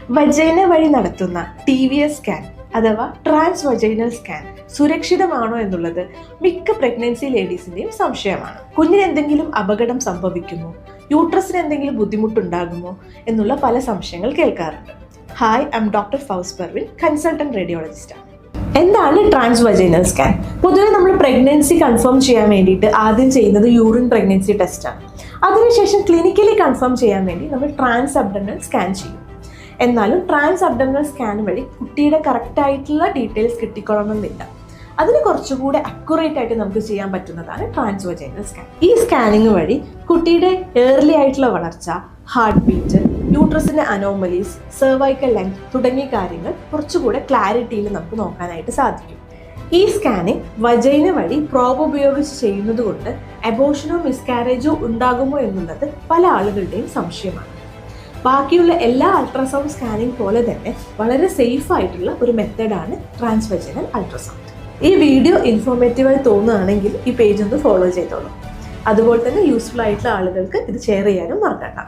Vagina വഴി നടത്തുന്ന TVS scan അഥവാ ട്രാൻസ് വജൈനൽ സ്കാൻ സുരക്ഷിതമാണോ എന്നുള്ളത് മിക്ക പ്രഗ്നൻസി ലേഡീസിന്റെയും സംശയമാണ്. കുഞ്ഞിന് എന്തെങ്കിലും അപകടം സംഭവിക്കുമോ, യൂട്രസിന് എന്തെങ്കിലും ബുദ്ധിമുട്ടുണ്ടാകുമോ എന്നുള്ള പല സംശയങ്ങൾ കേൾക്കാറുണ്ട്. Hi, I am doctor Fouz Parveen, consultant റേഡിയോളജിസ്റ്റാണ്. എന്താണ് ട്രാൻസ് വജൈനൽ സ്കാൻ? പൊതുവെ നമ്മൾ പ്രഗ്നൻസി കൺഫേം ചെയ്യാൻ വേണ്ടിയിട്ട് ആദ്യം ചെയ്യുന്നത് യൂറിൻ പ്രഗ്നൻസി ടെസ്റ്റാണ്. അതിനുശേഷം ക്ലിനിക്കലി കൺഫേം ചെയ്യാൻ വേണ്ടി നമ്മൾ ട്രാൻസ് അബ്ഡോമിനൽ സ്കാൻ ചെയ്യും. എന്നാലും ട്രാൻസ് അബ്ഡോമിനൽ സ്കാൻ വഴി കുട്ടിയുടെ കറക്റ്റായിട്ടുള്ള ഡീറ്റെയിൽസ് കിട്ടിക്കൊള്ളണമെന്നില്ല. അതിന് കുറച്ചുകൂടെ അക്യുറേറ്റ് ആയിട്ട് നമുക്ക് ചെയ്യാൻ പറ്റുന്നതാണ് ട്രാൻസ് വജൈനൽ സ്കാൻ. ഈ സ്കാനിങ് വഴി കുട്ടിയുടെ ഏർലി ആയിട്ടുള്ള വളർച്ച, ഹാർട്ട് ബീറ്റ്, യൂട്രസിന്റെ അനോമലീസ്, സെർവൈക്കൽ ലെങ്ത് തുടങ്ങിയ കാര്യങ്ങൾ കുറച്ചുകൂടെ ക്ലാരിറ്റിയിൽ നമുക്ക് നോക്കാനായിട്ട് സാധിക്കും. ഈ സ്കാനിങ് വജൈന വഴി പ്രോബ് ഉപയോഗിച്ച് ചെയ്യുന്നത് കൊണ്ട് അബോർഷനോ മിസ്കാരേജോ ഉണ്ടാകുമോ എന്നുള്ളത് പല ആളുകളുടെയും സംശയമാണ്. ബാക്കിയുള്ള എല്ലാ അൾട്രാസൗണ്ട് സ്കാനിങ് പോലെ തന്നെ വളരെ സേഫ് ആയിട്ടുള്ള ഒരു മെത്തഡാണ് ട്രാൻസ് വജൈനൽ അൾട്രാസൗണ്ട്. ഈ വീഡിയോ ഇൻഫോർമേറ്റീവായി തോന്നുകയാണെങ്കിൽ ഈ പേജ് ഒന്ന് ഫോളോ ചെയ്തോളൂ. അതുപോലെ തന്നെ യൂസ്ഫുൾ ആയിട്ടുള്ള ആളുകൾക്ക് ഇത് ഷെയർ ചെയ്യാനും മറക്കണ്ട.